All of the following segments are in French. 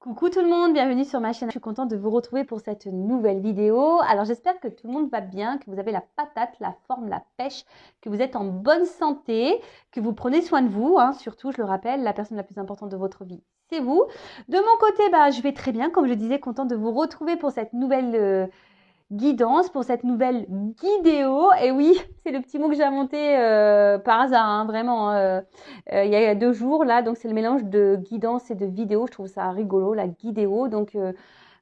Coucou tout le monde, bienvenue sur ma chaîne. Je suis contente de vous retrouver pour cette nouvelle vidéo. Alors j'espère que tout le monde va bien, que vous avez la patate, la forme, la pêche, que vous êtes en bonne santé, que vous prenez soin de vous. Surtout, je le rappelle, la personne la plus importante de votre vie, c'est vous. De mon côté, je vais très bien, comme je disais, contente de vous retrouver pour cette nouvelle guidance, pour cette nouvelle guidéo. Et oui, c'est le petit mot que j'ai inventé par hasard, vraiment. Il y a 2 jours, là, donc c'est le mélange de guidance et de vidéo. Je trouve ça rigolo, la guidéo. Donc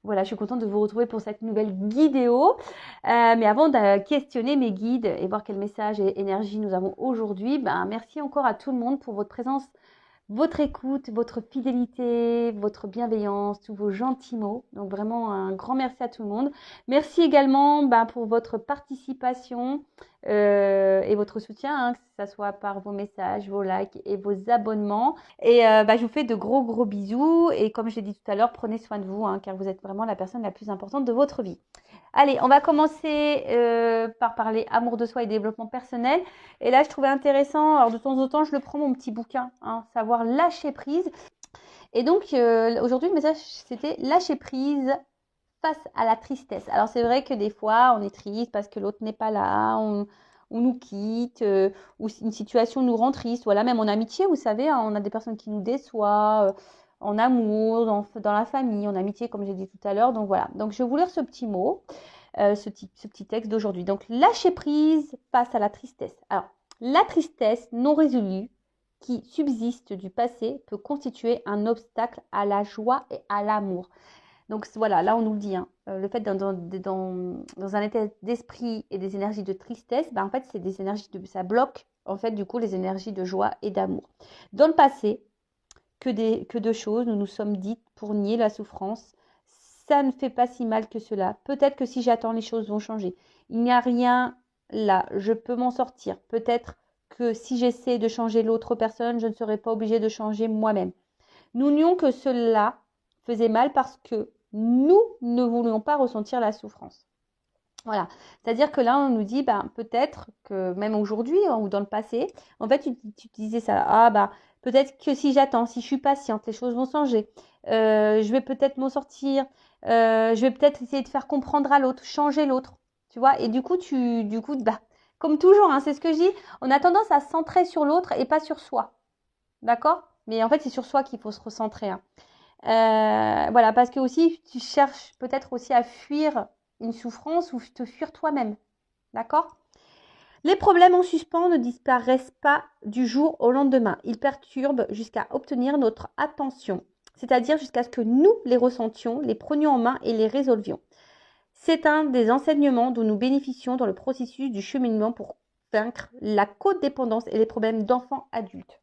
voilà, je suis contente de vous retrouver pour cette nouvelle guidéo. Mais avant de questionner mes guides et voir quel message et énergie nous avons aujourd'hui, merci encore à tout le monde pour votre présence, votre écoute, votre fidélité, votre bienveillance, tous vos gentils mots. Donc vraiment un grand merci à tout le monde. Merci également pour votre participation et votre soutien, que ce soit par vos messages, vos likes et vos abonnements. Et je vous fais de gros bisous. Et comme je l'ai dit tout à l'heure, prenez soin de vous, car vous êtes vraiment la personne la plus importante de votre vie. Allez, on va commencer par parler amour de soi et développement personnel. Et là, je trouvais intéressant, alors de temps en temps, je le prends mon petit bouquin, savoir lâcher prise. Et donc, aujourd'hui, le message, c'était lâcher prise face à la tristesse. Alors, c'est vrai que des fois, on est triste parce que l'autre n'est pas là, on nous quitte, ou une situation nous rend triste. Voilà, même en amitié, vous savez, on a des personnes qui nous déçoivent, en amour, dans la famille, en amitié, comme j'ai dit tout à l'heure. Donc voilà, donc je vais vous lire ce petit mot, ce petit texte d'aujourd'hui. Donc, lâcher prise face à la tristesse. Alors, la tristesse non résolue qui subsiste du passé peut constituer un obstacle à la joie et à l'amour. Donc voilà, là on nous le dit, le fait dans un état d'esprit et des énergies de tristesse, en fait c'est des énergies ça bloque en fait du coup les énergies de joie et d'amour. Dans le passé, que de choses nous nous sommes dites pour nier la souffrance. Ça ne fait pas si mal que cela. Peut-être que si j'attends, les choses vont changer. Il n'y a rien là, je peux m'en sortir. Peut-être que si j'essaie de changer l'autre personne, je ne serai pas obligée de changer moi-même. Nous nions que cela faisait mal parce que nous ne voulions pas ressentir la souffrance. Voilà, c'est-à-dire que là, on nous dit, peut-être que même aujourd'hui ou dans le passé, en fait, tu disais ça, peut-être que si j'attends, si je suis patiente, les choses vont changer. Je vais peut-être m'en sortir. Je vais peut-être essayer de faire comprendre à l'autre, changer l'autre, tu vois. Et du coup, comme toujours, c'est ce que je dis, on a tendance à se centrer sur l'autre et pas sur soi, d'accord? Mais en fait, c'est sur soi qu'il faut se recentrer. Voilà, parce que aussi, tu cherches peut-être aussi à fuir une souffrance ou te fuir toi-même. D'accord? Les problèmes en suspens ne disparaissent pas du jour au lendemain. Ils perturbent jusqu'à obtenir notre attention, c'est-à-dire jusqu'à ce que nous les ressentions, les prenions en main et les résolvions. C'est un des enseignements dont nous bénéficions dans le processus du cheminement pour vaincre la codépendance et les problèmes d'enfants adultes.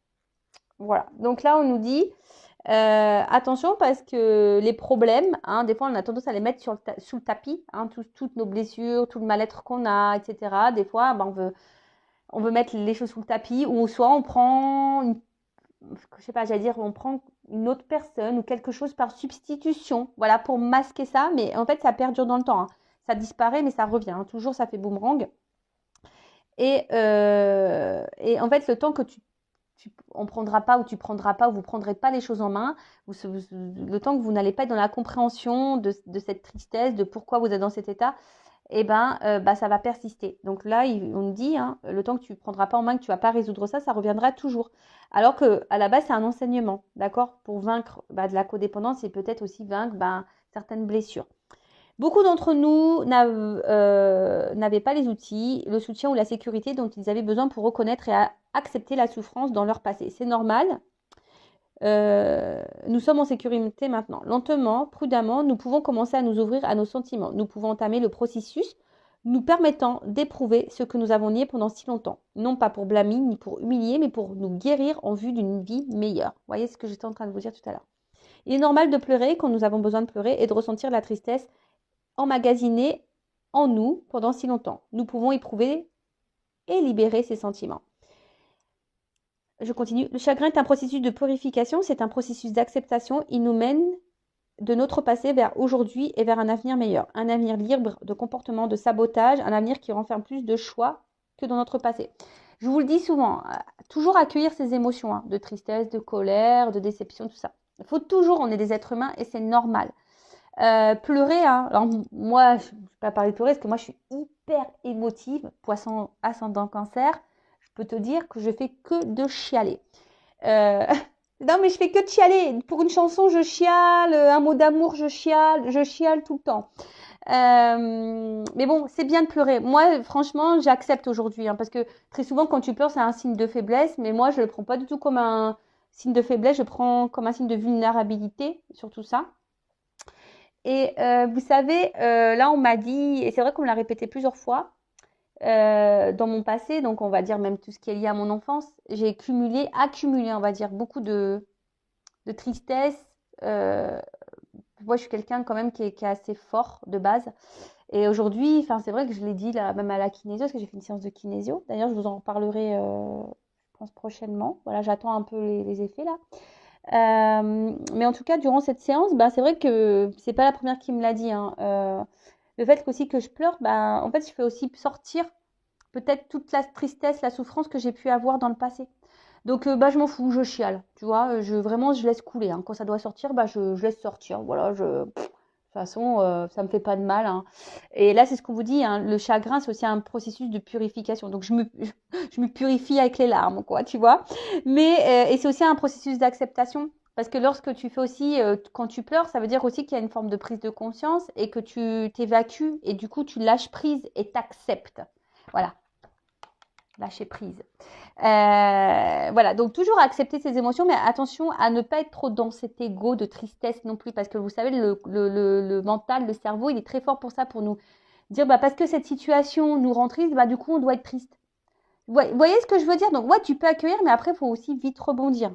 Voilà, donc là on nous dit attention parce que les problèmes, des fois on a tendance à les mettre sous le tapis, toutes nos blessures, tout le mal-être qu'on a, etc. Des fois on veut mettre les choses sous le tapis, ou soit on prend on prend une autre personne ou quelque chose par substitution, voilà, pour masquer ça, mais en fait ça perdure dans le temps, ça disparaît mais ça revient, toujours ça fait boomerang. Et en fait le temps que on prendra pas ou tu prendras pas ou vous prendrez pas les choses en main, le temps que vous n'allez pas être dans la compréhension de cette tristesse, de pourquoi vous êtes dans cet état, ça va persister. Donc là, on nous dit, le temps que tu prendras pas en main, que tu vas pas résoudre ça, ça reviendra toujours. Alors que à la base, c'est un enseignement, d'accord, pour vaincre de la codépendance et peut-être aussi vaincre certaines blessures. Beaucoup d'entre nous n'avaient pas les outils, le soutien ou la sécurité dont ils avaient besoin pour reconnaître et accepter la souffrance dans leur passé. C'est normal. Nous sommes en sécurité maintenant. Lentement, prudemment, nous pouvons commencer à nous ouvrir à nos sentiments. Nous pouvons entamer le processus nous permettant d'éprouver ce que nous avons nié pendant si longtemps. Non pas pour blâmer ni pour humilier, mais pour nous guérir en vue d'une vie meilleure. Vous voyez ce que j'étais en train de vous dire tout à l'heure. Il est normal de pleurer quand nous avons besoin de pleurer et de ressentir la tristesse emmagasinée en nous pendant si longtemps. Nous pouvons éprouver et libérer ces sentiments. Je continue. Le chagrin est un processus de purification, c'est un processus d'acceptation. Il nous mène de notre passé vers aujourd'hui et vers un avenir meilleur. Un avenir libre de comportements de sabotage, un avenir qui renferme plus de choix que dans notre passé. Je vous le dis souvent, toujours accueillir ces émotions, de tristesse, de colère, de déception, tout ça. Il faut toujours, on est des êtres humains et c'est normal. Pleurer, hein. Alors moi, je ne vais pas parler de pleurer parce que moi, je suis hyper émotive, poisson ascendant cancer. Je peux te dire que je fais que de chialer. Non, mais je fais que de chialer. Pour une chanson, je chiale. Un mot d'amour, je chiale tout le temps. Mais bon, c'est bien de pleurer. Moi, franchement, j'accepte aujourd'hui, hein, parce que très souvent, quand tu pleures, c'est un signe de faiblesse. Mais moi, je le prends pas du tout comme un signe de faiblesse. Je prends comme un signe de vulnérabilité, surtout ça. Et vous savez, là, on m'a dit, et c'est vrai qu'on me l'a répété plusieurs fois, dans mon passé, donc on va dire même tout ce qui est lié à mon enfance, j'ai accumulé, on va dire, beaucoup de tristesse. Moi, je suis quelqu'un quand même qui est assez fort de base. Et aujourd'hui, enfin, c'est vrai que je l'ai dit là, même à la kinésio, parce que j'ai fait une séance de kinésio. D'ailleurs, je vous en reparlerai, je pense, prochainement. Voilà, j'attends un peu les effets là. Mais en tout cas, durant cette séance, bah, c'est vrai que c'est pas la première qui me l'a dit, hein. Le fait aussi que je pleure, bah, en fait, je fais aussi sortir peut-être toute la tristesse, la souffrance que j'ai pu avoir dans le passé. Donc, bah, je m'en fous, je chiale, tu vois. Vraiment, je laisse couler, hein. Quand ça doit sortir, bah, je laisse sortir. Voilà, de toute façon, ça me fait pas de mal, hein. Et là, c'est ce qu'on vous dit, hein, le chagrin, c'est aussi un processus de purification. Donc, je me purifie avec les larmes, quoi, tu vois. Mais, et c'est aussi un processus d'acceptation. Parce que lorsque tu fais aussi, quand tu pleures, ça veut dire aussi qu'il y a une forme de prise de conscience et que tu t'évacues et du coup, tu lâches prise et t'acceptes. Voilà, lâcher prise. Voilà, donc toujours accepter ses émotions, mais attention à ne pas être trop dans cet ego de tristesse non plus, parce que vous savez, le mental, le cerveau, il est très fort pour ça, pour nous dire, bah, parce que cette situation nous rend triste, bah, du coup, on doit être triste. Vous voyez ce que je veux dire? Donc, ouais, tu peux accueillir, mais après, il faut aussi vite rebondir.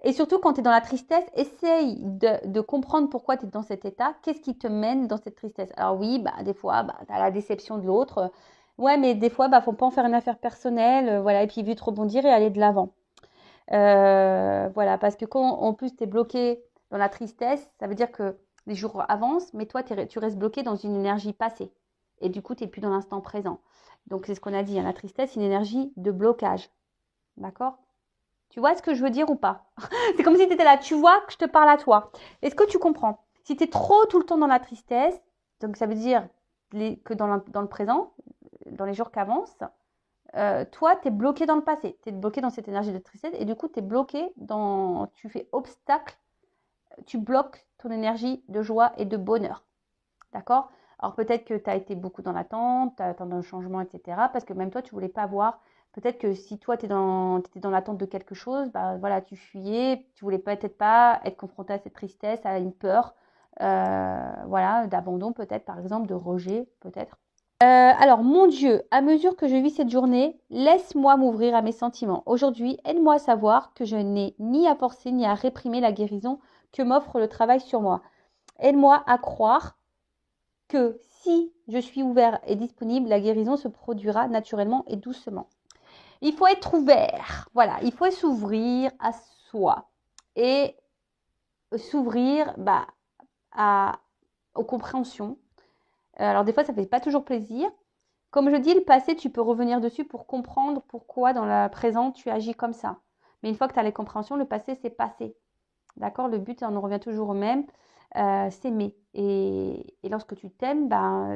Et surtout, quand tu es dans la tristesse, essaye de comprendre pourquoi tu es dans cet état. Qu'est-ce qui te mène dans cette tristesse? Alors oui, bah, des fois, bah, tu as la déception de l'autre. Ouais, mais des fois, bah, faut pas en faire une affaire personnelle. Voilà, et puis vite rebondir et aller de l'avant. Voilà, parce que quand en plus tu es bloqué dans la tristesse, ça veut dire que les jours avancent, mais toi, tu restes bloqué dans une énergie passée. Et du coup, tu n'es plus dans l'instant présent. Donc, c'est ce qu'on a dit, hein, la tristesse, c'est une énergie de blocage. D'accord? Tu vois ce que je veux dire ou pas? C'est comme si tu étais là, tu vois que je te parle à toi. Est-ce que tu comprends? Si tu es trop tout le temps dans la tristesse, donc ça veut dire que dans le présent, dans les jours qui avancent, toi, tu es bloqué dans le passé. Tu es bloqué dans cette énergie de tristesse et du coup, tu es bloqué tu fais obstacle, tu bloques ton énergie de joie et de bonheur. D'accord? Alors peut-être que tu as été beaucoup dans l'attente, tu attends un changement, etc. Parce que même toi, tu ne voulais pas voir. Peut-être que si toi, tu étais dans l'attente de quelque chose, bah, voilà, tu fuyais, tu voulais peut-être pas être confronté à cette tristesse, à une peur, voilà, d'abandon peut-être, par exemple, de rejet peut-être. Alors, mon Dieu, à mesure que je vis cette journée, laisse-moi m'ouvrir à mes sentiments. Aujourd'hui, aide-moi à savoir que je n'ai ni à forcer ni à réprimer la guérison que m'offre le travail sur moi. Aide-moi à croire que si je suis ouvert et disponible, la guérison se produira naturellement et doucement. Il faut être ouvert, voilà, il faut s'ouvrir à soi et s'ouvrir aux compréhensions. Alors des fois, ça ne fait pas toujours plaisir. Comme je dis, le passé, tu peux revenir dessus pour comprendre pourquoi dans le présent, tu agis comme ça. Mais une fois que tu as les compréhensions, le passé, c'est passé. D'accord? Le but, on en revient toujours au même, s'aimer. Et lorsque tu t'aimes,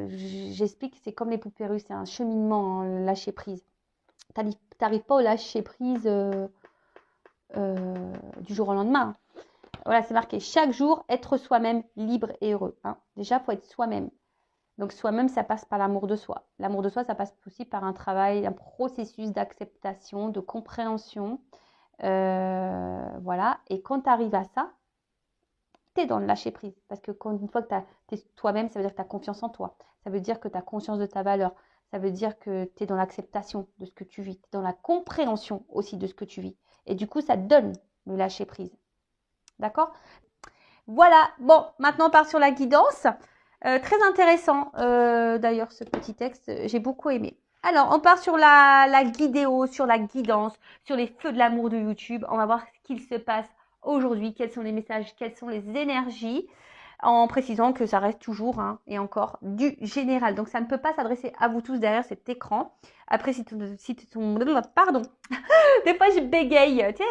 j'explique, c'est comme les poupées russes, c'est un cheminement, hein, lâcher prise. Tu n'arrives pas au lâcher prise du jour au lendemain. Voilà, c'est marqué chaque jour, être soi-même libre et heureux. Hein. Déjà, il faut être soi-même. Donc, soi-même, ça passe par l'amour de soi. L'amour de soi, ça passe aussi par un travail, un processus d'acceptation, de compréhension. Voilà. Et quand tu arrives à ça, tu es dans le lâcher prise. Parce que une fois que tu es toi-même, ça veut dire que tu as confiance en toi. Ça veut dire que tu as conscience de ta valeur. Ça veut dire que tu es dans l'acceptation de ce que tu vis. Tu es dans la compréhension aussi de ce que tu vis. Et du coup, ça te donne le lâcher prise. D'accord? Voilà. Bon, maintenant on part sur la guidance. Très intéressant d'ailleurs ce petit texte. J'ai beaucoup aimé. Alors, on part sur la guidéo, sur la guidance, sur les feux de l'amour de YouTube. On va voir ce qu'il se passe aujourd'hui, quels sont les messages, quelles sont les énergies. en précisant que ça reste toujours, hein, et encore, du général. Donc, ça ne peut pas s'adresser à vous tous derrière cet écran. Après, si ton pardon, des fois, je bégaye, tu sais,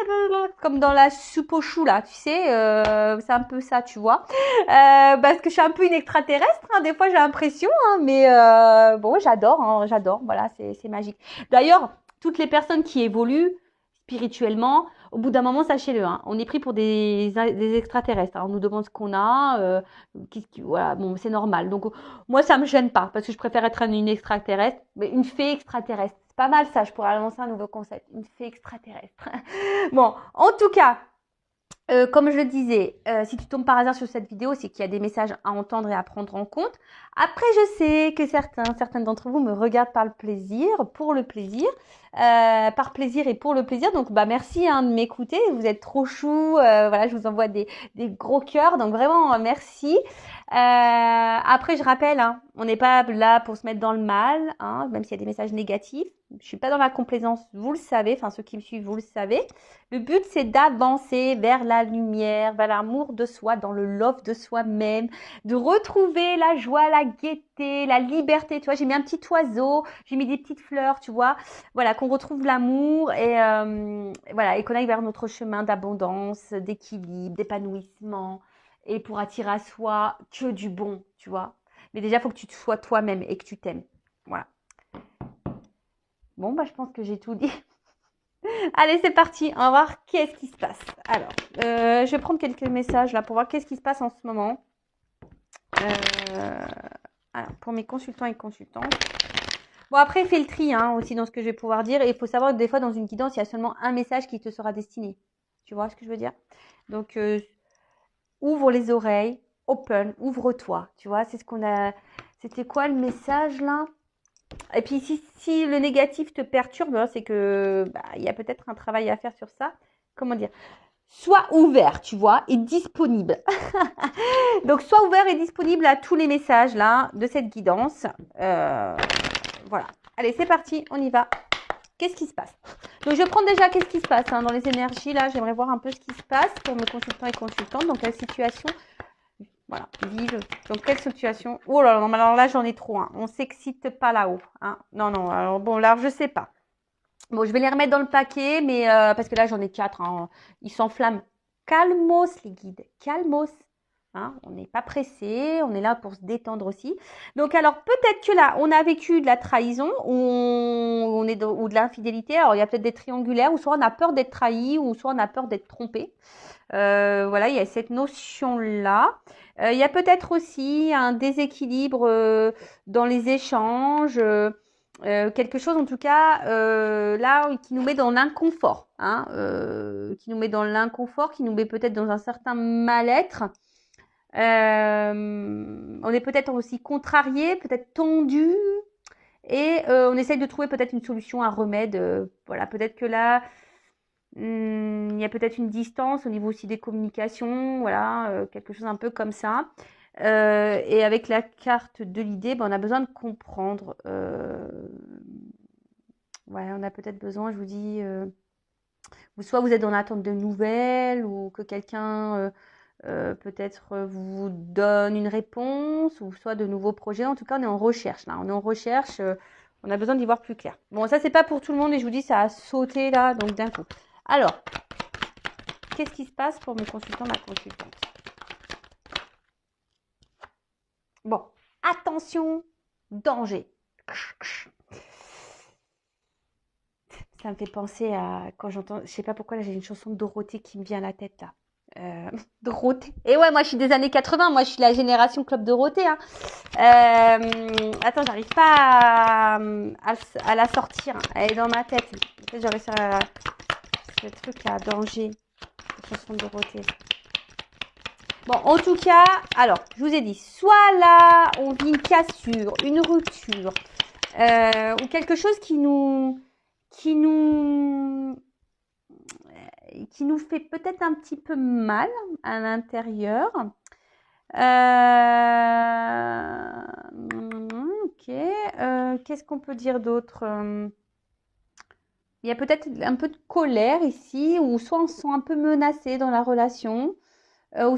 comme dans la soupe au chou, là, tu sais, c'est un peu ça, tu vois. Parce que je suis un peu une extraterrestre, hein, des fois, j'ai l'impression, hein, mais bon, j'adore, voilà, c'est magique. D'ailleurs, toutes les personnes qui évoluent spirituellement, au bout d'un moment, sachez-le, hein, on est pris pour des extraterrestres, hein, on nous demande ce qu'on a, voilà, bon, c'est normal. Donc, moi, ça me gêne pas, parce que je préfère être une extraterrestre, mais une fée extraterrestre. C'est pas mal ça, je pourrais annoncer un nouveau concept, une fée extraterrestre. Bon, en tout cas, comme je le disais, si tu tombes par hasard sur cette vidéo, c'est qu'il y a des messages à entendre et à prendre en compte. Après, je sais que certaines d'entre vous me regardent par le plaisir, pour le plaisir, par plaisir et pour le plaisir. Donc, bah merci hein, de m'écouter. Vous êtes trop chou. Voilà, je vous envoie des gros cœurs. Donc vraiment, merci. Après, je rappelle, hein, on n'est pas là pour se mettre dans le mal, hein, même s'il y a des messages négatifs. Je suis pas dans la complaisance, vous le savez. Enfin, ceux qui me suivent, vous le savez. Le but, c'est d'avancer vers la lumière, vers l'amour de soi, dans le love de soi-même, de retrouver la joie, la gaieté, la liberté. Tu vois, j'ai mis un petit oiseau, j'ai mis des petites fleurs, tu vois. Voilà, qu'on retrouve l'amour et voilà, et qu'on aille vers notre chemin d'abondance, d'équilibre, d'épanouissement et pour attirer à soi que du bon, tu vois. Mais déjà, il faut que tu sois toi-même et que tu t'aimes. Voilà. Bon, bah, je pense que j'ai tout dit. Allez, c'est parti. On va voir qu'est-ce qui se passe. Alors, je vais prendre quelques messages là pour voir qu'est-ce qui se passe en ce moment. Alors, pour mes consultants et consultantes. Bon, après, fais le tri hein, aussi dans ce que je vais pouvoir dire. Et il faut savoir que des fois, dans une guidance, il y a seulement un message qui te sera destiné. Tu vois ce que je veux dire? Donc, ouvre les oreilles, open, ouvre-toi. Tu vois, c'est ce qu'on a. C'était quoi le message là? Et puis, si le négatif te perturbe, hein, c'est que il y a peut-être un travail à faire sur ça. Comment dire? Sois ouvert, tu vois, et disponible. Donc, sois ouvert et disponible à tous les messages là de cette guidance. Voilà. Allez, c'est parti, on y va. Qu'est-ce qui se passe? Donc, je prends déjà qu'est-ce qui se passe hein, dans les énergies. Là, j'aimerais voir un peu ce qui se passe pour mes consultants et consultantes. Dans quelle situation? Voilà, vive. Dans quelle situation? Oh là là, non, mais alors là, j'en ai trop. Hein. On s'excite pas là-haut. Hein. Non, non, alors bon, là, je sais pas. Bon, je vais les remettre dans le paquet, mais parce que là, j'en ai 4. Hein. Ils s'enflamment. Calmos, les guides. Calmos. Hein, on n'est pas pressé, on est là pour se détendre aussi. Donc alors peut-être que là, on a vécu de la trahison ou ou de l'infidélité. Alors il y a peut-être des triangulaires, ou soit on a peur d'être trahi, ou soit on a peur d'être trompé. Voilà, il y a cette notion-là. Il y a peut-être aussi un déséquilibre dans les échanges. Quelque chose en tout cas là qui nous met dans l'inconfort, hein, qui nous met dans l'inconfort, qui nous met peut-être dans un certain mal-être. On est peut-être aussi contrarié, peut-être tendu, et on essaye de trouver peut-être une solution, un remède. Voilà, peut-être que là, il y a peut-être une distance au niveau aussi des communications, voilà, quelque chose un peu comme ça. Et avec la carte de l'idée, on a besoin de comprendre. Ouais, on a peut-être besoin, je vous dis, soit vous êtes dans l'attente de nouvelles, ou que quelqu'un peut-être vous donne une réponse, ou soit de nouveaux projets. En tout cas, on est en recherche là. On est en recherche. On a besoin d'y voir plus clair. Bon, ça c'est pas pour tout le monde et je vous dis ça a sauté là, donc d'un coup. Alors, qu'est-ce qui se passe pour mon consultant, ma consultante? Bon, attention, danger. Ça me fait penser à quand j'entends, je sais pas pourquoi là j'ai une chanson de Dorothée qui me vient à la tête là. Dorothée. Et ouais, moi je suis des années 80, moi je suis la génération Club Dorothée. Hein. Attends, j'arrive pas à la sortir. Elle est dans ma tête. Peut-être j'aurais ce truc là, danger. La chanson de Dorothée. Bon, en tout cas, alors, je vous ai dit, soit là, on vit une cassure, une rupture, ou quelque chose qui nous fait peut-être un petit peu mal à l'intérieur. Ok. Qu'est-ce qu'on peut dire d'autre? Il y a peut-être un peu de colère ici, ou soit on se sent un peu menacé dans la relation. En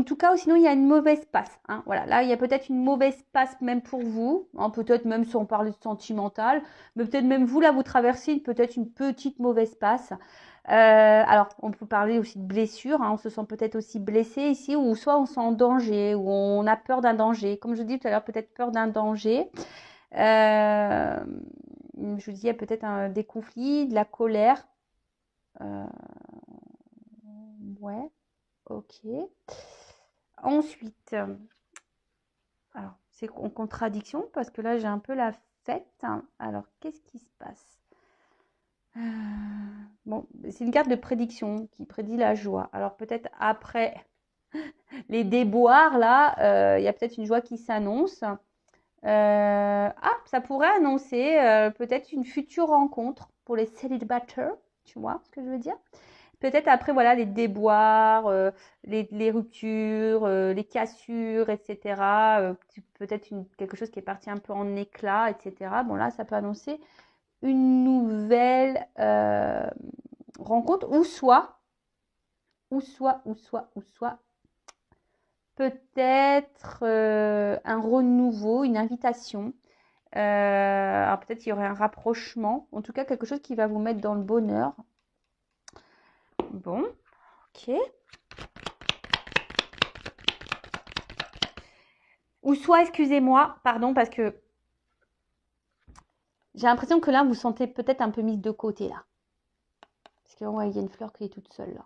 tout cas, ou sinon il y a une mauvaise passe. Hein. Voilà, là il y a peut-être une mauvaise passe même pour vous, hein, peut-être même sans parler de sentimental, mais peut-être même vous là vous traversez peut-être une petite mauvaise passe. Alors on peut parler aussi de blessure, hein, on se sent peut-être aussi blessé ici, ou soit on se sent en danger, ou on a peur d'un danger. Comme je dis tout à l'heure, peut-être peur d'un danger. Je vous dis, il y a peut-être des conflits, de la colère. Ouais, ok. Ensuite, alors c'est en contradiction parce que là j'ai un peu la fête. Hein. Alors qu'est-ce qui se passe? Bon, c'est une carte de prédiction qui prédit la joie. Alors peut-être après les déboires là, il y a peut-être une joie qui s'annonce. Ça pourrait annoncer peut-être une future rencontre pour les célibataires. Tu vois ce que je veux dire? Peut-être après, voilà, les déboires, les ruptures, les cassures, etc. Peut-être quelque chose qui est parti un peu en éclat, etc. Bon, là, ça peut annoncer une nouvelle rencontre, ou soit, peut-être un renouveau, une invitation. Alors peut-être il y aurait un rapprochement, en tout cas quelque chose qui va vous mettre dans le bonheur. Bon, ok. Ou soit, excusez-moi, pardon, parce que j'ai l'impression que là, vous sentez peut-être un peu mise de côté, là. Parce que, ouais, il y a une fleur qui est toute seule, là.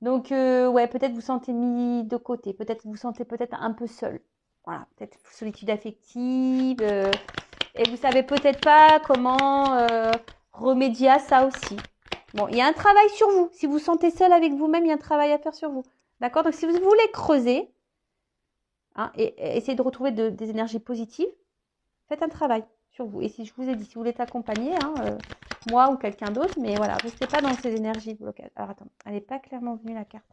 Donc, ouais, peut-être vous sentez mis de côté. Peut-être vous sentez peut-être un peu seul. Voilà, peut-être solitude affective. Et vous savez peut-être pas comment remédier à ça aussi. Bon, il y a un travail sur vous. Si vous vous sentez seul avec vous-même, il y a un travail à faire sur vous. D'accord? Donc, si vous voulez creuser, hein, et essayer de retrouver des énergies positives, faites un travail sur vous. Et si je vous ai dit, si vous voulez t'accompagner, hein, moi ou quelqu'un d'autre, mais voilà, restez pas dans ces énergies de blocage. Alors attends, elle n'est pas clairement venue la carte.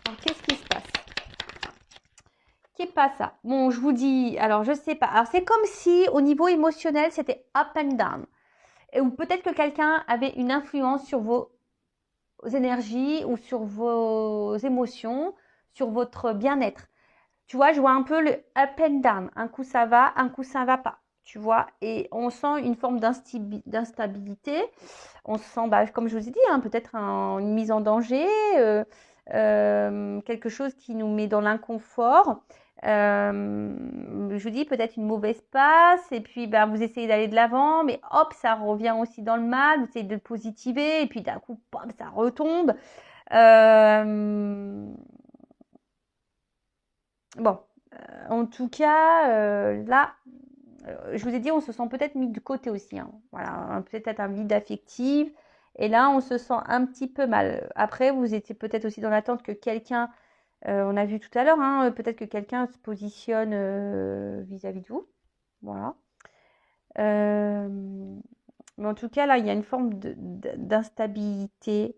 Alors qu'est-ce qui se passe? Qu'est-ce pas ça? Bon, je vous dis, alors je sais pas. Alors c'est comme si au niveau émotionnel, c'était up and down. Ou peut-être que quelqu'un avait une influence sur vos énergies ou sur vos émotions, sur votre bien-être. Tu vois, je vois un peu le up and down. Un coup ça va, un coup ça va pas. Tu vois, et on sent une forme d'instabilité. On sent, bah, comme je vous ai dit, hein, peut-être une mise en danger, quelque chose qui nous met dans l'inconfort. Je vous dis peut-être une mauvaise passe, et puis bah, vous essayez d'aller de l'avant, mais hop, ça revient aussi dans le mal, vous essayez de positiver, et puis d'un coup, pom, ça retombe. Bon, en tout cas, là, je vous ai dit, on se sent peut-être mis de côté aussi. Hein. Voilà, peut-être un vide affectif. Et là, on se sent un petit peu mal. Après, vous étiez peut-être aussi dans l'attente que quelqu'un, on a vu tout à l'heure, hein, peut-être que quelqu'un se positionne vis-à-vis de vous. Voilà. Euh, mais en tout cas, là, il y a une forme d'instabilité.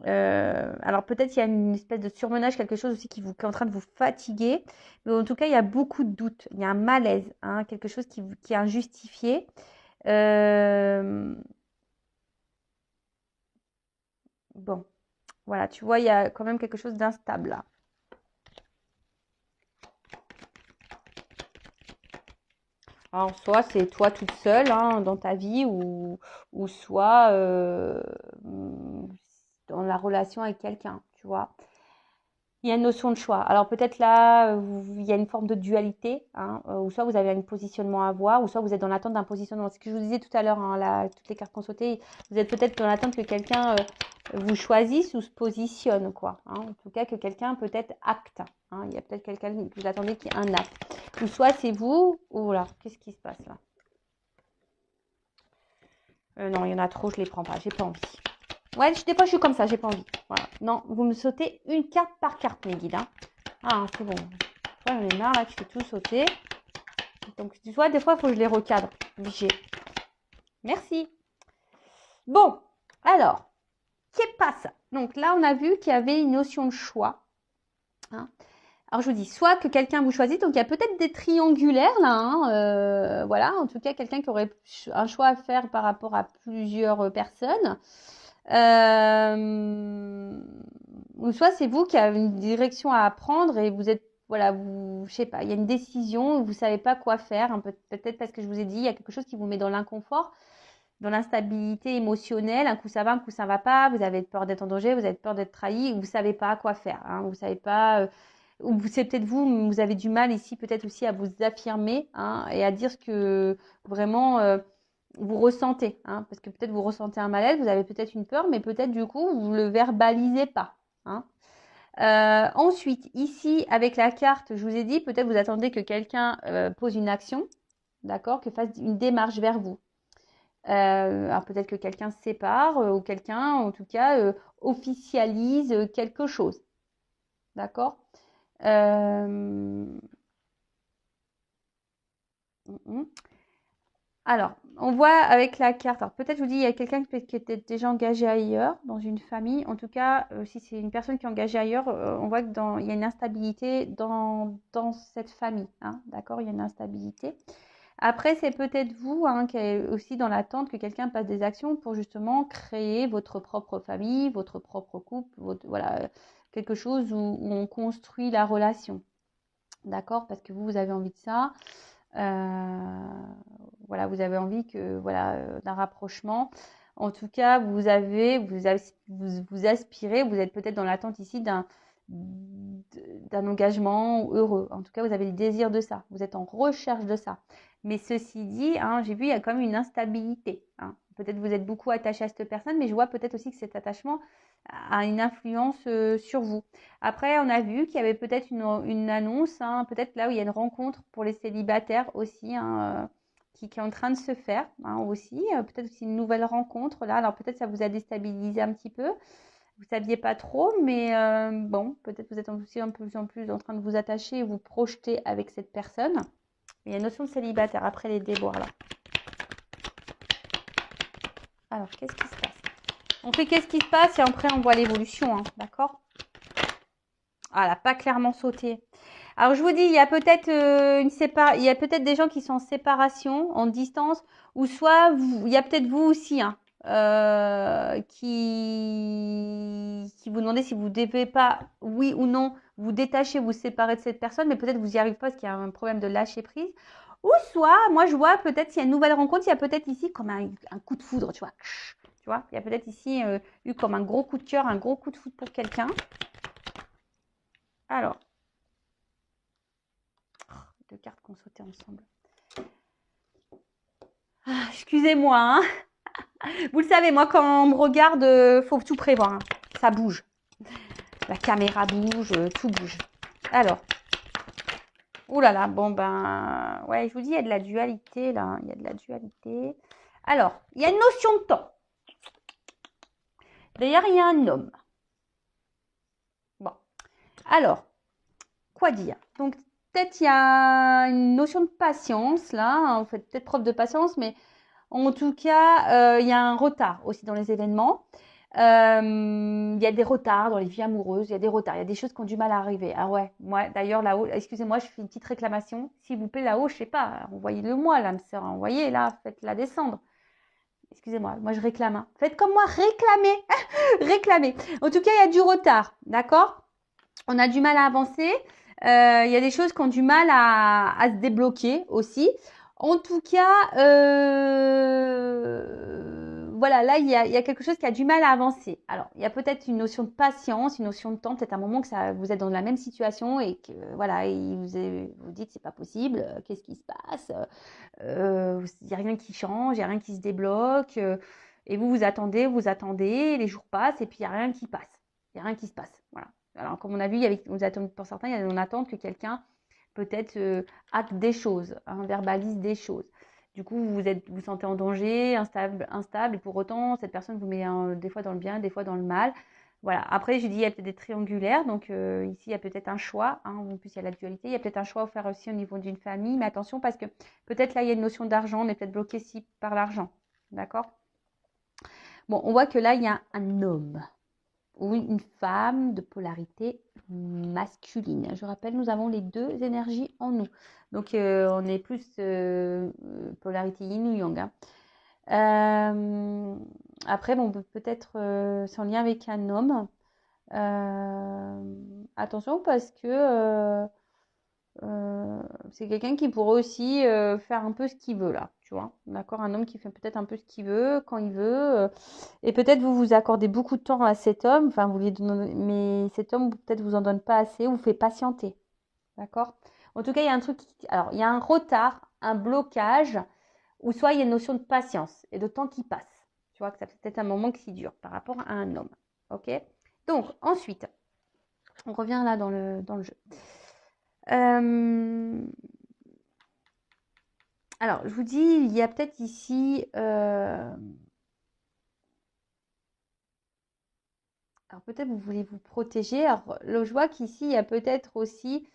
Alors peut-être il y a une espèce de surmenage, quelque chose aussi qui est en train de vous fatiguer. Mais en tout cas, il y a beaucoup de doutes. Il y a un malaise, hein, quelque chose qui est injustifié. Bon, voilà, tu vois, il y a quand même quelque chose d'instable là. Alors, soit c'est toi toute seule hein, dans ta vie, ou soit dans la relation avec quelqu'un, tu vois. Il y a une notion de choix. Alors peut-être là, il y a une forme de dualité, hein, ou soit vous avez un positionnement à avoir, ou soit vous êtes dans l'attente d'un positionnement. Ce que je vous disais tout à l'heure, hein, là, toutes les cartes qu'on sautait, vous êtes peut-être dans l'attente que quelqu'un vous choisisse ou se positionne, quoi. Hein. En tout cas, que quelqu'un peut-être acte. Hein. Il y a peut-être quelqu'un que vous attendez qui ait un acte. Ou soit c'est vous, ou voilà, qu'est-ce qui se passe là? Non, il y en a trop, je les prends pas, j'ai pas envie. Ouais, des fois je suis comme ça, j'ai pas envie. Voilà. Non, vous me sautez une carte par carte, mes guides. Hein. Ah, c'est bon. J'en ai marre là, tu fais tout sauter. Donc, tu vois, des fois, il faut que je les recadre. Obligé. Merci. Bon, alors, qu'est-ce passe? Donc là, on a vu qu'il y avait une notion de choix. Hein. Alors, je vous dis, soit que quelqu'un vous choisit, donc il y a peut-être des triangulaires là. Hein, voilà, en tout cas, quelqu'un qui aurait un choix à faire par rapport à plusieurs personnes. Ouais, Ou soit c'est vous qui avez une direction à prendre et vous êtes, voilà, vous, je sais pas, il y a une décision, vous savez pas quoi faire, hein, peut-être parce que je vous ai dit, il y a quelque chose qui vous met dans l'inconfort, dans l'instabilité émotionnelle, un coup ça va, un coup ça va pas, vous avez peur d'être en danger, vous avez peur d'être trahi, vous savez pas quoi faire, hein, vous savez pas, ou c'est peut-être vous, vous avez du mal ici peut-être aussi à vous affirmer, hein, et à dire ce que vraiment vous ressentez, hein, parce que peut-être vous ressentez un malaise, vous avez peut-être une peur, mais peut-être du coup vous le verbalisez pas, hein. Ensuite, ici, avec la carte, je vous ai dit, peut-être vous attendez que quelqu'un pose une action, d'accord, que fasse une démarche vers vous. Alors peut-être que quelqu'un se sépare ou quelqu'un, en tout cas, officialise quelque chose, d'accord. euh, Alors, on voit avec la carte, alors peut-être je vous dis, il y a quelqu'un qui était déjà engagé ailleurs, dans une famille. En tout cas, si c'est une personne qui est engagée ailleurs, on voit qu'il y a une instabilité dans cette famille, hein, d'accord, il y a une instabilité. Après, c'est peut-être vous, hein, qui est aussi dans l'attente que quelqu'un passe des actions pour justement créer votre propre famille, votre propre couple, voilà, quelque chose où on construit la relation, d'accord, parce que vous avez envie de ça. Voilà, vous avez envie que, voilà, d'un rapprochement. En tout cas, vous aspirez, vous êtes peut-être dans l'attente ici d'un engagement heureux. En tout cas, vous avez le désir de ça. Vous êtes en recherche de ça. Mais ceci dit, hein, j'ai vu, il y a quand même une instabilité, hein. Peut-être vous êtes beaucoup attaché à cette personne, mais je vois peut-être aussi que cet attachement a une influence sur vous. Après, on a vu qu'il y avait peut-être une annonce, hein, peut-être là où il y a une rencontre pour les célibataires aussi, hein, qui est en train de se faire, hein, aussi. Peut-être aussi une nouvelle rencontre là. Alors peut-être ça vous a déstabilisé un petit peu. Vous ne saviez pas trop, mais bon, peut-être vous êtes aussi un peu plus en plus en train de vous attacher et vous projeter avec cette personne. Il y a une notion de célibataire après les déboires là. Alors, qu'est-ce qui se passe? On fait qu'est-ce qui se passe et après on voit l'évolution, hein, d'accord? Ah, elle n'a pas clairement sauté. Alors, je vous dis, il y a peut-être il y a peut-être des gens qui sont en séparation, en distance, ou soit il y a peut-être vous aussi, hein, qui vous demandez si vous devez pas, oui ou non, vous détacher, vous séparer de cette personne, mais peut-être vous n'y arrivez pas parce qu'il y a un problème de lâcher prise. Ou soit, moi je vois peut-être s'il y a une nouvelle rencontre, il y a peut-être ici comme un coup de foudre, tu vois. Tu vois, il y a peut-être ici eu comme un gros coup de cœur, un gros coup de foudre pour quelqu'un. Alors, deux cartes qu'on sautait ensemble. Ah, excusez-moi, hein. Vous le savez, moi, quand on me regarde, faut tout prévoir, hein. Ça bouge. La caméra bouge, tout bouge. Alors, ouh là là, bon ben, ouais, je vous dis, il y a de la dualité là, il y a de la dualité. Alors, il y a une notion de temps. D'ailleurs, il y a un homme. Bon, alors, quoi dire? Donc, peut-être il y a une notion de patience là, hein. Vous faites peut-être preuve de patience, mais en tout cas, il y a un retard aussi dans les événements. Il y a des retards dans les vies amoureuses, il y a des retards, il y a des choses qui ont du mal à arriver. Ah ouais, moi d'ailleurs là-haut, excusez-moi, je fais une petite réclamation. S'il vous plaît, là-haut, je sais pas, envoyez-le moi, l'âme sœur, envoyez là, faites-la descendre. Excusez-moi, moi je réclame, hein. Faites comme moi, réclamez, réclamez. En tout cas, il y a du retard, d'accord? On a du mal à avancer. Il y a des choses qui ont du mal à se débloquer aussi. En tout cas, voilà, là, il y a quelque chose qui a du mal à avancer. Alors, il y a peut-être une notion de patience, une notion de temps, peut-être un moment que vous êtes dans la même situation et que, voilà, vous dites, c'est pas possible, qu'est-ce qui se passe? Il n'y a rien qui change, il n'y a rien qui se débloque. Et vous attendez, les jours passent et puis il n'y a rien qui passe. Il n'y a rien qui se passe. Voilà. Alors, comme on a vu, pour certains, il y a une attente que quelqu'un peut-être acte des choses, hein, verbalise des choses. Du coup, vous sentez en danger, instable, et pour autant, cette personne vous met des fois dans le bien, des fois dans le mal. Voilà. Après, je dis, il y a peut-être des triangulaires, donc ici, il y a peut-être un choix, hein, en plus, il y a la dualité, il y a peut-être un choix à faire aussi au niveau d'une famille, mais attention, parce que peut-être là, il y a une notion d'argent, on est peut-être bloqué ici par l'argent, d'accord? Bon, on voit que là, il y a un homme ou une femme de polarité masculine. Je rappelle, nous avons les deux énergies en nous. Donc, on est plus polarité yin ou yang, hein. Après, bon, peut-être c'est en lien avec un homme. Attention parce que c'est quelqu'un qui pourrait aussi faire un peu ce qu'il veut là, tu vois. D'accord, un homme qui fait peut-être un peu ce qu'il veut, quand il veut. Et peut-être vous vous accordez beaucoup de temps à cet homme, enfin vous lui donnez, mais cet homme peut-être vous en donne pas assez ou vous fait patienter. D'accord? En tout cas, il y a un truc, alors il y a un retard, un blocage, ou soit il y a une notion de patience et de temps qui passe. Tu vois que ça fait peut-être un moment qui dure par rapport à un homme. Ok? Donc ensuite, on revient là dans le jeu. Alors, je vous dis, il y a peut-être ici. Alors, peut-être vous voulez vous protéger. Alors, je vois qu'ici, il y a peut-être aussi.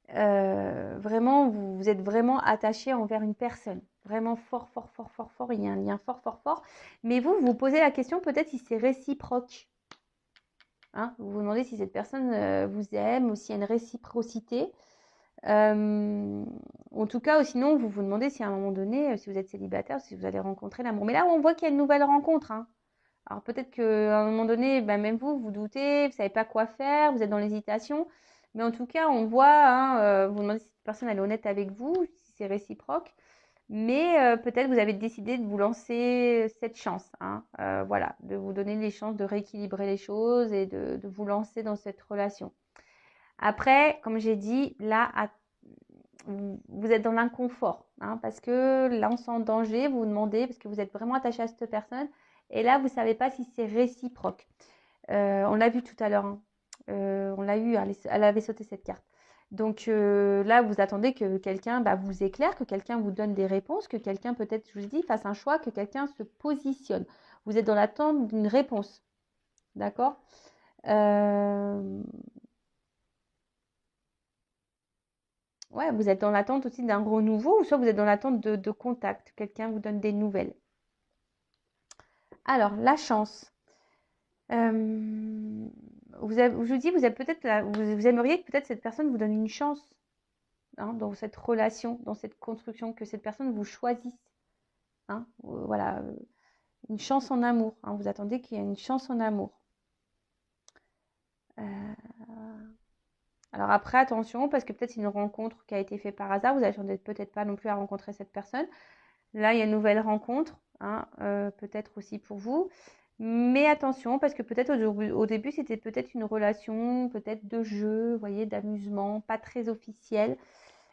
Vraiment, vous êtes vraiment attaché envers une personne. Vraiment fort, fort, fort, fort, fort. Il y a un lien fort, fort, fort. Mais vous vous posez la question peut-être si c'est réciproque. Hein, vous vous demandez si cette personne vous aime ou s'il y a une réciprocité. En tout cas, ou sinon, vous vous demandez si à un moment donné, si vous êtes célibataire, si vous allez rencontrer l'amour. Mais là, on voit qu'il y a une nouvelle rencontre. Hein. Alors peut-être qu'à un moment donné, ben, même vous, vous doutez, vous ne savez pas quoi faire, vous êtes dans l'hésitation. Mais en tout cas, on voit, hein, vous demandez si cette personne elle est honnête avec vous, si c'est réciproque. Mais peut-être vous avez décidé de vous lancer cette chance. Hein, voilà, de vous donner les chances de rééquilibrer les choses et de vous lancer dans cette relation. Après, comme j'ai dit, là, vous êtes dans l'inconfort, hein, parce que là, on sent en danger, vous vous demandez, parce que vous êtes vraiment attaché à cette personne, et là, vous ne savez pas si c'est réciproque. On l'a vu tout à l'heure, hein. On l'a eu, elle avait sauté cette carte. Donc là, vous attendez que quelqu'un vous éclaire, que quelqu'un vous donne des réponses, que quelqu'un peut-être, je vous dis, fasse un choix, que quelqu'un se positionne. Vous êtes dans l'attente d'une réponse, d'accord? Ouais, vous êtes dans l'attente aussi d'un renouveau, ou soit vous êtes dans l'attente de contact, quelqu'un vous donne des nouvelles. Alors, la chance. Je vous dis, vous êtes peut-être vous aimeriez que peut-être cette personne vous donne une chance, hein, dans cette relation, dans cette construction, que cette personne vous choisisse. Hein, voilà, une chance en amour. Hein, vous attendez qu'il y ait une chance en amour. Alors après, attention, parce que peut-être c'est une rencontre qui a été faite par hasard. Vous n'attendez peut-être pas non plus à rencontrer cette personne. Là, il y a une nouvelle rencontre, hein, peut-être aussi pour vous. Mais attention, parce que peut-être au début, c'était peut-être une relation, peut-être de jeu, vous voyez, d'amusement, pas très officielle.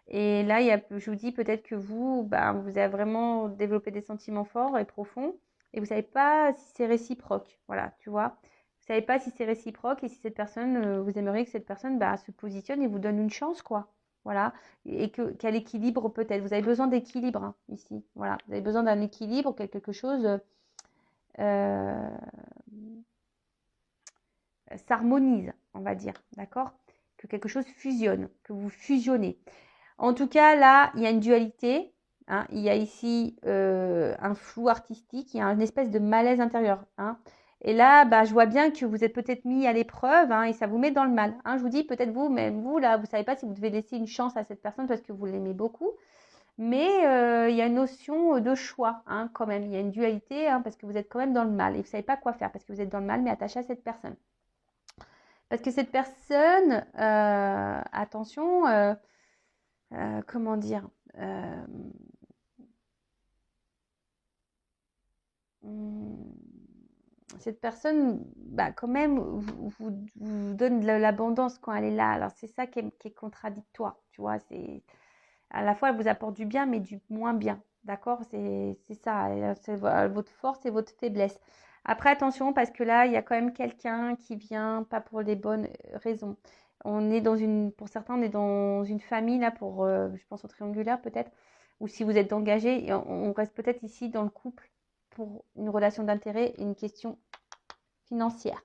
Et là, je vous dis peut-être que vous avez vraiment développé des sentiments forts et profonds, et vous ne savez pas si c'est réciproque. Voilà, tu vois. Vous ne savez pas si c'est réciproque et si cette personne, vous aimeriez que cette personne se positionne et vous donne une chance, quoi. Voilà, et qu'elle équilibre peut-être. Vous avez besoin d'équilibre, hein, ici. Voilà, vous avez besoin d'un équilibre, quelque chose euh, s'harmonise, on va dire, d'accord? Que quelque chose fusionne, que vous fusionnez. En tout cas, là, il y a une dualité. Hein, il y a ici un flou artistique, il y a une espèce de malaise intérieur. Hein. Et là, je vois bien que vous êtes peut-être mis à l'épreuve, hein, et ça vous met dans le mal. Hein. Je vous dis, peut-être vous, même vous, là, vous ne savez pas si vous devez laisser une chance à cette personne parce que vous l'aimez beaucoup. Mais il y a une notion de choix, hein, quand même. Il y a une dualité, hein, parce que vous êtes quand même dans le mal. Et vous ne savez pas quoi faire parce que vous êtes dans le mal, mais attaché à cette personne. Parce que cette personne, attention, comment dire, hum, cette personne, quand même, vous donne de l'abondance quand elle est là. Alors, c'est ça qui est contradictoire, tu vois. C'est, à la fois, elle vous apporte du bien, mais du moins bien. D'accord? C'est ça. C'est votre force et votre faiblesse. Après, attention, parce que là, il y a quand même quelqu'un qui vient, pas pour les bonnes raisons. On est pour certains, on est dans une famille, là, je pense au triangulaire peut-être, ou si vous êtes engagé, et on reste peut-être ici dans le couple pour une relation d'intérêt et une question financière.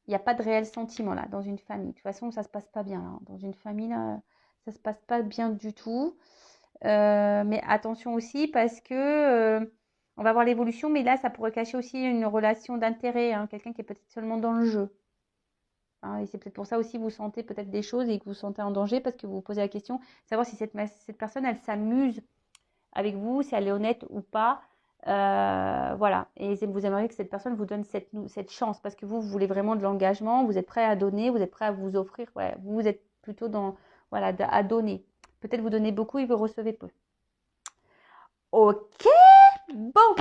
Il n'y a pas de réel sentiment là dans une famille. De toute façon, ça ne se passe pas bien. Là. Dans une famille, là, ça ne se passe pas bien du tout. Mais attention aussi parce que on va voir l'évolution, mais là, ça pourrait cacher aussi une relation d'intérêt. Hein, quelqu'un qui est peut-être seulement dans le jeu. Hein, et c'est peut-être pour ça aussi que vous sentez peut-être des choses et que vous vous sentez en danger parce que vous vous posez la question, savoir si cette personne, elle s'amuse avec vous, si elle est honnête ou pas. Voilà. Et vous aimeriez que cette personne vous donne cette chance parce que vous voulez vraiment de l'engagement, vous êtes prêt à donner, vous êtes prêt à vous offrir. Ouais, vous êtes plutôt dans, voilà, à donner. Peut-être vous donnez beaucoup et vous recevez peu. Ok, bon.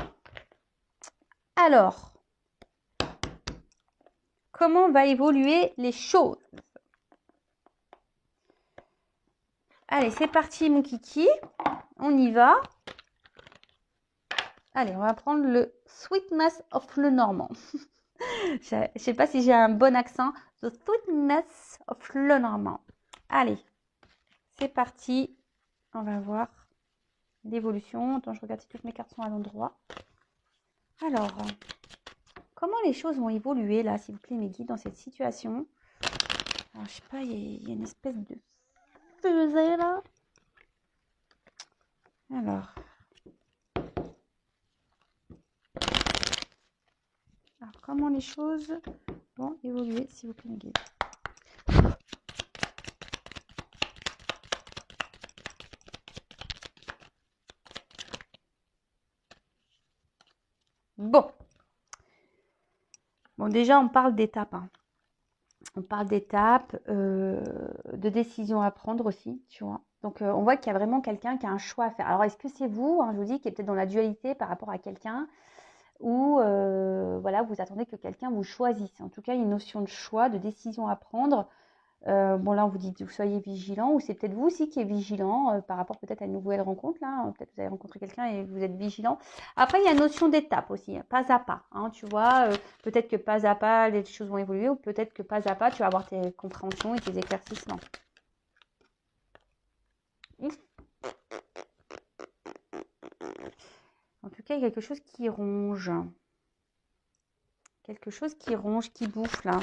Alors, comment va évoluer les choses? Allez, c'est parti, mon kiki. On y va. Allez, on va prendre le Sweetness of le Normand. Je ne sais pas si j'ai un bon accent. The Sweetness of le Normand. Allez, c'est parti. On va voir l'évolution. Attends, je regarde si toutes mes cartes sont à l'endroit. Alors, comment les choses vont évoluer là, s'il vous plaît, mes guides, dans cette situation? Alors, je sais pas, il y a une espèce de fusée là. Alors, comment les choses vont évoluer, s'il vous plaît, mes guides? Bon. Bon, déjà, on parle d'étapes. Hein. On parle d'étapes, de décisions à prendre aussi, tu vois. Donc, on voit qu'il y a vraiment quelqu'un qui a un choix à faire. Alors, est-ce que c'est vous, hein, je vous dis, qui est peut-être dans la dualité par rapport à quelqu'un ou voilà, vous attendez que quelqu'un vous choisisse. En tout cas, il y a une notion de choix, de décision à prendre. Bon, là, on vous dit que vous soyez vigilant, ou c'est peut-être vous aussi qui êtes vigilant par rapport peut-être à une nouvelle rencontre. Là, peut-être que vous avez rencontré quelqu'un et vous êtes vigilant. Après, il y a une notion d'étape aussi, hein, pas à pas. Hein, tu vois, peut-être que pas à pas, les choses vont évoluer, ou peut-être que pas à pas, tu vas avoir tes compréhensions et tes éclaircissements. En tout cas, il y a quelque chose qui ronge. Quelque chose qui ronge, qui bouffe là.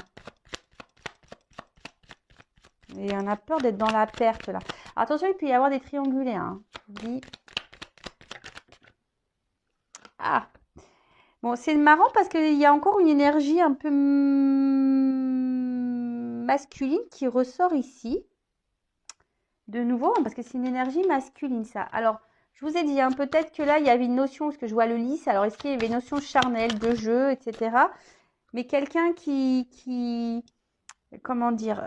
Et on a peur d'être dans la perte là. Attention, il peut y avoir des triangulaires. Hein. Ah, bon, c'est marrant parce qu'il y a encore une énergie un peu masculine qui ressort ici. De nouveau, parce que c'est une énergie masculine ça. Alors, je vous ai dit, hein, peut-être que là, il y avait une notion, parce que je vois le lys. Alors, est-ce qu'il y avait une notion charnelle, de jeu, etc. Mais quelqu'un qui comment dire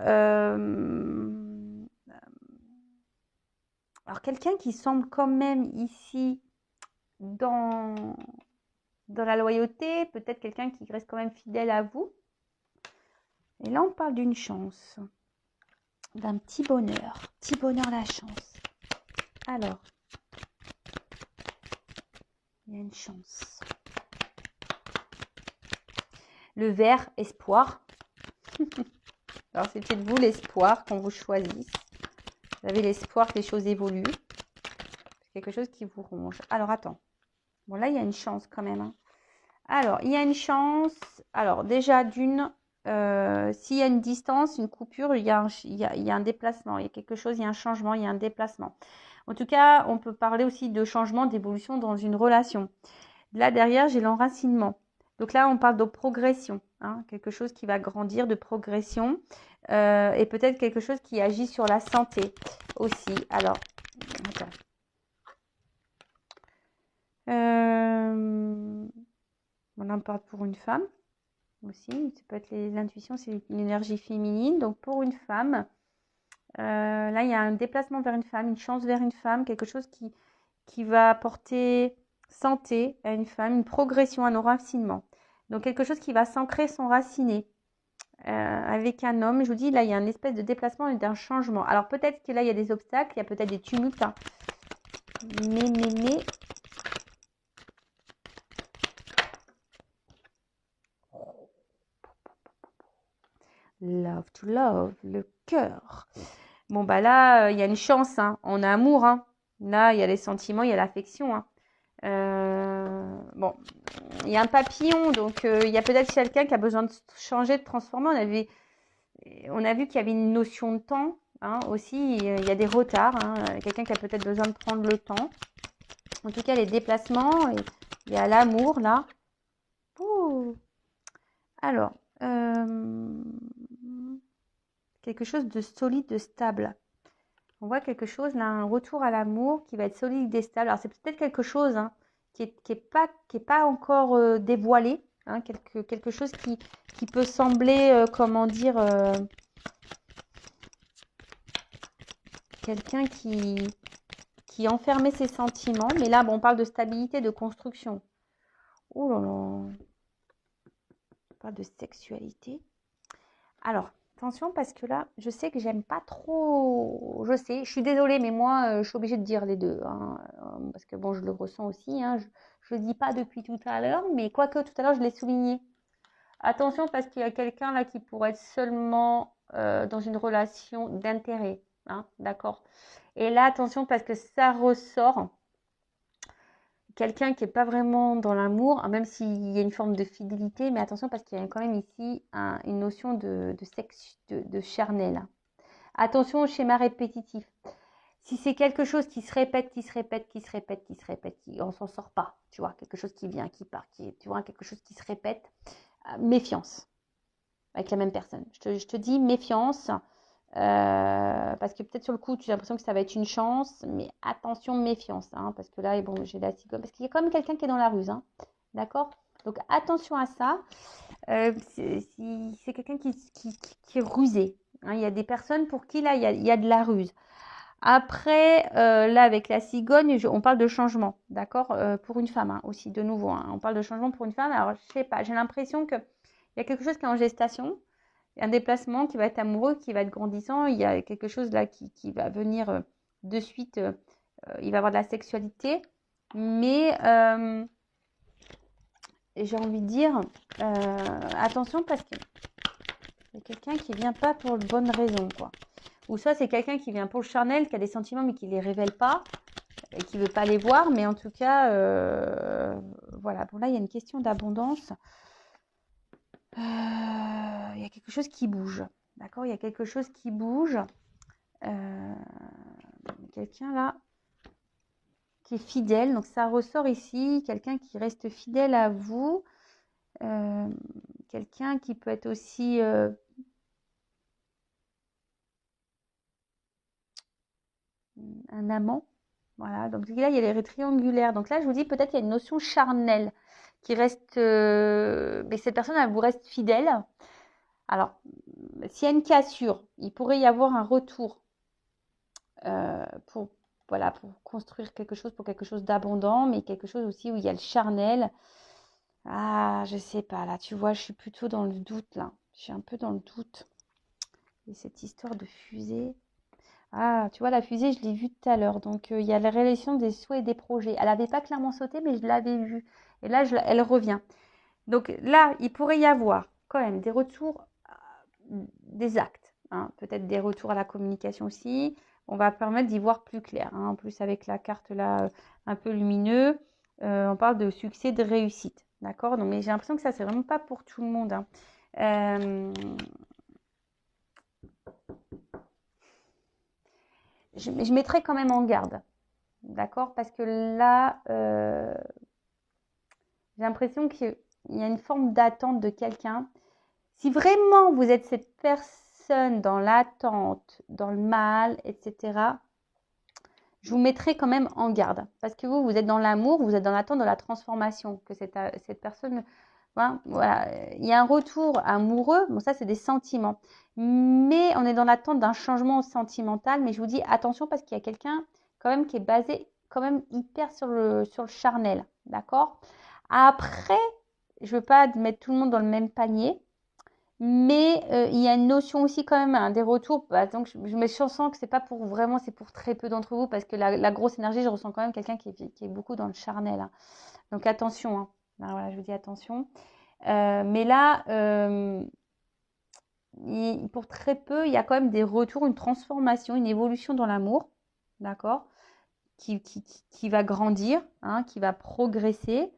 alors, quelqu'un qui semble quand même ici dans la loyauté, peut-être quelqu'un qui reste quand même fidèle à vous. Et là, on parle d'une chance, d'un petit bonheur la chance. Alors, il y a une chance. Le vert, espoir. Alors, c'est peut-être vous l'espoir qu'on vous choisisse. Vous avez l'espoir que les choses évoluent. C'est quelque chose qui vous ronge. Alors, attends. Bon, là, il y a une chance quand même. Hein. Alors, il y a une chance. Alors, déjà, d'une, s'il y a une distance, une coupure, il y a un déplacement. Il y a quelque chose, il y a un changement, il y a un déplacement. En tout cas, on peut parler aussi de changement, d'évolution dans une relation. Là, derrière, j'ai l'enracinement. Donc là, on parle de progression. Hein, quelque chose qui va grandir, de progression. Et peut-être quelque chose qui agit sur la santé aussi. Alors, attends. On en parle pour une femme aussi. Ça peut être l'intuition, c'est une énergie féminine. Donc pour une femme, là il y a un déplacement vers une femme, une chance vers une femme, quelque chose qui va apporter santé à une femme, une progression, un enracinement. Donc quelque chose qui va s'ancrer, s'enraciner avec un homme. Je vous dis, là il y a une espèce de déplacement et d'un changement. Alors peut-être que là il y a des obstacles, il y a peut-être des tumultes. Hein. Mais love to love, le cœur. Bon, bah là, il y a une chance, hein. On a amour, hein. Là, il y a les sentiments, il y a l'affection, hein. Bon, il y a un papillon, donc il y a peut-être quelqu'un qui a besoin de changer, de transformer. On a vu qu'il y avait une notion de temps, hein, aussi. Il y a des retards, hein. Quelqu'un qui a peut-être besoin de prendre le temps. En tout cas, les déplacements, il y a l'amour, là. Ouh. Alors, quelque chose de solide, de stable. On voit quelque chose, là, un retour à l'amour qui va être solide et stable. Alors, c'est peut-être quelque chose hein, qui est pas encore dévoilé, hein, quelque chose qui peut sembler, comment dire, quelqu'un qui enfermait ses sentiments. Mais là, bon, on parle de stabilité, de construction. Oh là là, on parle de sexualité. Alors, attention parce que là, je sais que j'aime pas trop. Je sais, je suis désolée, mais moi, je suis obligée de dire les deux, hein, parce que bon, je le ressens aussi. Hein, je le dis pas depuis tout à l'heure, mais quoique tout à l'heure, je l'ai souligné. Attention parce qu'il y a quelqu'un là qui pourrait être seulement dans une relation d'intérêt, hein, d'accord. Et là, attention parce que ça ressort quelqu'un qui n'est pas vraiment dans l'amour, même s'il y a une forme de fidélité, mais attention parce qu'il y a quand même ici une notion de sexe, de charnel. Attention au schéma répétitif. Si c'est quelque chose qui se répète, on s'en sort pas, tu vois, quelque chose qui vient, qui part, tu vois, quelque chose qui se répète, méfiance avec la même personne. Je te dis méfiance, parce que peut-être sur le coup, tu as l'impression que ça va être une chance, mais attention, méfiance, hein, parce que là, bon, j'ai la cigogne, parce qu'il y a quand même quelqu'un qui est dans la ruse, hein, d'accord? Donc attention à ça. C'est quelqu'un qui est rusé, hein. Il y a des personnes pour qui là, il y a de la ruse. Après, là, avec la cigogne, on parle de changement, d'accord? Pour une femme, hein, aussi, de nouveau, hein, on parle de changement pour une femme. Alors, je sais pas, j'ai l'impression qu'il y a quelque chose qui est en gestation, un déplacement qui va être amoureux, qui va être grandissant. Il y a quelque chose là qui va venir de suite. Il va avoir de la sexualité. Mais j'ai envie de dire, attention parce que c'est quelqu'un qui vient pas pour de bonnes raisons, quoi. Ou soit c'est quelqu'un qui vient pour le charnel, qui a des sentiments mais qui les révèle pas et qui veut pas les voir. Mais en tout cas, voilà. Bon là, il y a une question d'abondance. Il y a quelque chose qui bouge. D'accord? Il y a quelque chose qui bouge. Quelqu'un là qui est fidèle. Donc ça ressort ici. Quelqu'un qui reste fidèle à vous. Quelqu'un qui peut être aussi un amant. Voilà. Donc là, il y a les triangulaires. Donc là, je vous dis peut-être il y a une notion charnelle qui reste. Mais cette personne, elle vous reste fidèle. Alors, s'il y a une cassure, il pourrait y avoir un retour pour construire quelque chose, pour quelque chose d'abondant, mais quelque chose aussi où il y a le charnel. Ah, je sais pas, là, tu vois, je suis plutôt dans le doute, là. Je suis un peu dans le doute. Et cette histoire de fusée. Ah, tu vois, la fusée, je l'ai vue tout à l'heure. Donc, il y a la réalisation des souhaits et des projets. Elle n'avait pas clairement sauté, mais je l'avais vue. Et là, elle revient. Donc là, il pourrait y avoir quand même des retours, des actes, hein, peut-être des retours à la communication aussi. On va permettre d'y voir plus clair, hein. En plus, avec la carte là, un peu lumineux, on parle de succès, de réussite. D'accord? Donc, mais j'ai l'impression que ça, c'est vraiment pas pour tout le monde, hein. Je mettrai quand même en garde. D'accord? Parce que là, j'ai l'impression qu'il y a une forme d'attente de quelqu'un. Si vraiment vous êtes cette personne dans l'attente, dans le mal, etc., je vous mettrai quand même en garde. Parce que vous êtes dans l'amour, vous êtes dans l'attente de la transformation. Que cette personne, hein, voilà, il y a un retour amoureux. Bon, ça, c'est des sentiments. Mais on est dans l'attente d'un changement sentimental. Mais je vous dis attention parce qu'il y a quelqu'un quand même qui est basé quand même hyper sur le charnel. D'accord? Après, je ne veux pas mettre tout le monde dans le même panier. Mais il y a une notion aussi quand même, hein, des retours. Donc je sens que c'est pas pour vraiment, c'est pour très peu d'entre vous parce que la grosse énergie, je ressens quand même quelqu'un qui est beaucoup dans le charnel, hein. Donc attention, hein. Ben, voilà, je vous dis attention. Mais là, pour très peu, il y a quand même des retours, une transformation, une évolution dans l'amour, d'accord, qui va grandir, hein, qui va progresser,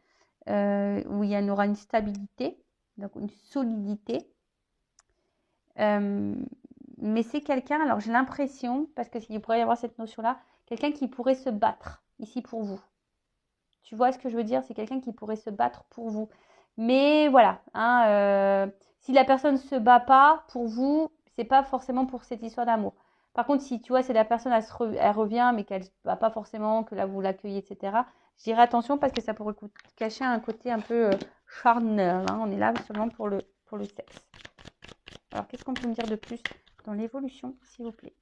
où il y aura une stabilité, donc une solidité. Mais c'est quelqu'un, alors j'ai l'impression, parce qu'il pourrait y avoir cette notion-là, quelqu'un qui pourrait se battre ici pour vous. Tu vois ce que je veux dire? C'est quelqu'un qui pourrait se battre pour vous. Mais voilà, hein, si la personne ne se bat pas pour vous, c'est pas forcément pour cette histoire d'amour. Par contre, si tu vois, c'est la personne, elle revient, mais qu'elle ne va pas forcément, que là vous l'accueillez, etc., Je dirais attention parce que ça pourrait cacher un côté un peu charnel. Hein. On est là seulement pour le sexe. Alors, qu'est-ce qu'on peut me dire de plus dans l'évolution, s'il vous plaît?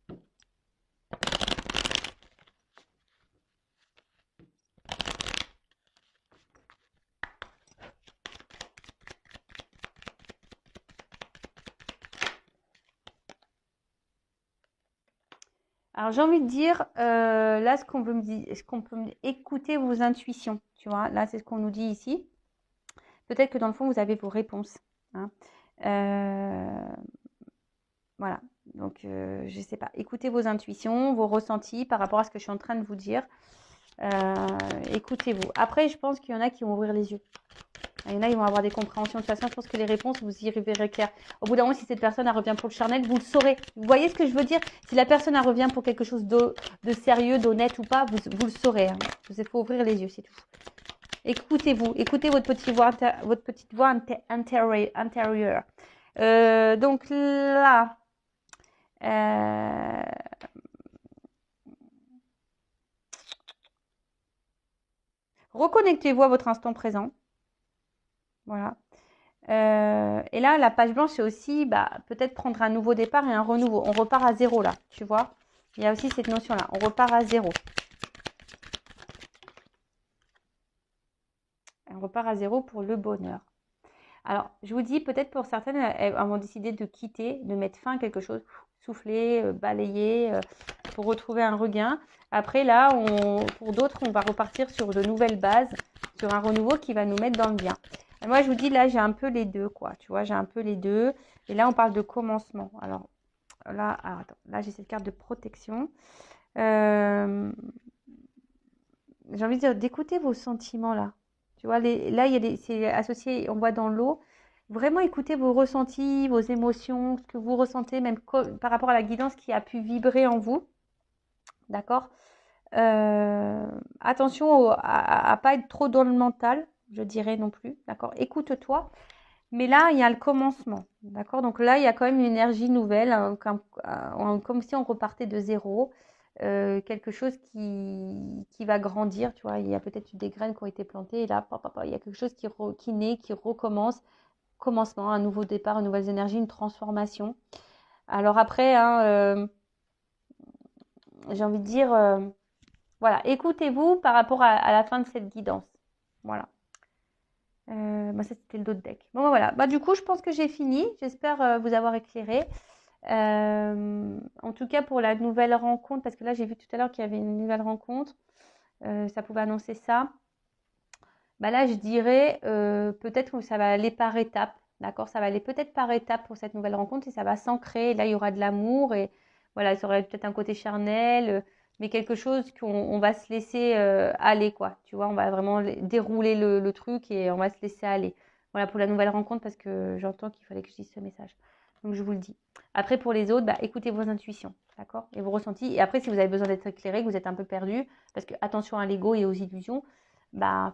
Alors, j'ai envie de dire, là, ce qu'on peut me dire, écouter vos intuitions, tu vois. Là, c'est ce qu'on nous dit ici. Peut-être que dans le fond, vous avez vos réponses. Hein. Voilà. Donc, je ne sais pas. Écoutez vos intuitions, vos ressentis par rapport à ce que je suis en train de vous dire. Écoutez-vous. Après, je pense qu'il y en a qui vont ouvrir les yeux. Il y en a, ils vont avoir des compréhensions. De toute façon, je pense que les réponses, vous y verrez clair. Au bout d'un moment, si cette personne elle revient pour le charnel, vous le saurez. Vous voyez ce que je veux dire? Si la personne elle revient pour quelque chose de sérieux, d'honnête ou pas, vous le saurez. Hein. Il faut ouvrir les yeux, c'est tout. Écoutez-vous. Écoutez votre petite voix intérieure. Donc là, reconnectez-vous à votre instant présent. Voilà. Et là, la page blanche, c'est aussi peut-être prendre un nouveau départ et un renouveau. On repart à zéro là, tu vois. Il y a aussi cette notion-là. On repart à zéro. On repart à zéro pour le bonheur. Alors, je vous dis, peut-être pour certaines, elles vont décider de quitter, de mettre fin à quelque chose, souffler, balayer, pour retrouver un regain. Après, là, pour d'autres, on va repartir sur de nouvelles bases, sur un renouveau qui va nous mettre dans le bien. Et moi, je vous dis, là, j'ai un peu les deux, quoi. Tu vois, j'ai un peu les deux. Et là, on parle de commencement. Alors, là, attends, là, j'ai cette carte de protection. J'ai envie de dire, d'écouter vos sentiments, là. Tu vois, là, c'est associé, on voit dans l'eau. Vraiment écoutez vos ressentis, vos émotions, ce que vous ressentez, même par rapport à la guidance qui a pu vibrer en vous. D'accord? Attention à ne pas être trop dans le mental, je dirais non plus. D'accord? Écoute-toi. Mais là, il y a le commencement. D'accord? Donc là, il y a quand même une énergie nouvelle, comme si on repartait de zéro. Quelque chose qui va grandir, tu vois. Il y a peut-être des graines qui ont été plantées et là, il y a quelque chose qui naît, qui recommence. Commencement, un nouveau départ, une nouvelle énergie, une transformation. Alors après, hein, j'ai envie de dire, voilà, écoutez-vous par rapport à la fin de cette guidance. Voilà. Ça, c'était le dos de deck. Bon, voilà. Du coup, je pense que j'ai fini. J'espère vous avoir éclairé. En tout cas, pour la nouvelle rencontre, parce que là, j'ai vu tout à l'heure qu'il y avait une nouvelle rencontre. Ça pouvait annoncer ça. Là, je dirais peut-être que ça va aller par étapes. D'accord? Ça va aller peut-être par étapes pour cette nouvelle rencontre et ça va s'ancrer. Là, il y aura de l'amour et voilà, ça aurait peut-être un côté charnel, mais quelque chose qu'on va se laisser aller, quoi. Tu vois, on va vraiment dérouler le truc et on va se laisser aller. Voilà pour la nouvelle rencontre parce que j'entends qu'il fallait que je dise ce message. Donc, je vous le dis. Après, pour les autres, écoutez vos intuitions, d'accord? Et vos ressentis. Et après, si vous avez besoin d'être éclairé, que vous êtes un peu perdu, parce que attention à l'ego et aux illusions,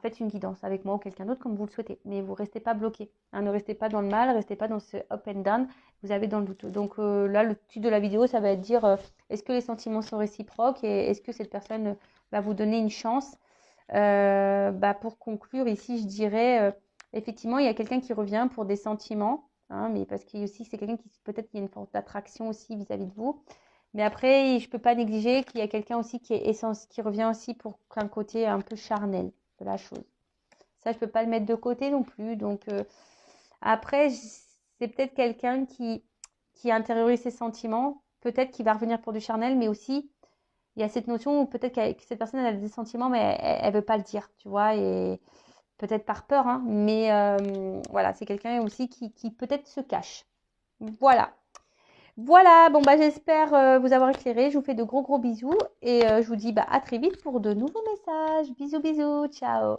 faites une guidance avec moi ou quelqu'un d'autre comme vous le souhaitez. Mais vous ne restez pas bloqué. Hein, ne restez pas dans le mal, ne restez pas dans ce up and down. Vous avez dans le doute. Donc là, le titre de la vidéo, ça va être dire est-ce que les sentiments sont réciproques et est-ce que cette personne va vous donner une chance. Pour conclure ici, je dirais effectivement, il y a quelqu'un qui revient pour des sentiments. Hein, mais parce qu'il aussi, c'est quelqu'un qui peut-être qu'il y a une forme d'attraction aussi vis-à-vis de vous. Mais après, je ne peux pas négliger qu'il y a quelqu'un aussi qui revient aussi pour un côté un peu charnel de la chose. Ça, je ne peux pas le mettre de côté non plus. Donc, après, c'est peut-être quelqu'un qui intériorise ses sentiments. Peut-être qu'il va revenir pour du charnel, mais aussi, il y a cette notion où peut-être que cette personne elle a des sentiments, mais elle ne veut pas le dire, tu vois, et peut-être par peur, hein, mais voilà, c'est quelqu'un aussi qui peut-être se cache. Voilà. Voilà, j'espère vous avoir éclairé. Je vous fais de gros bisous et je vous dis à très vite pour de nouveaux messages. Bisous, ciao.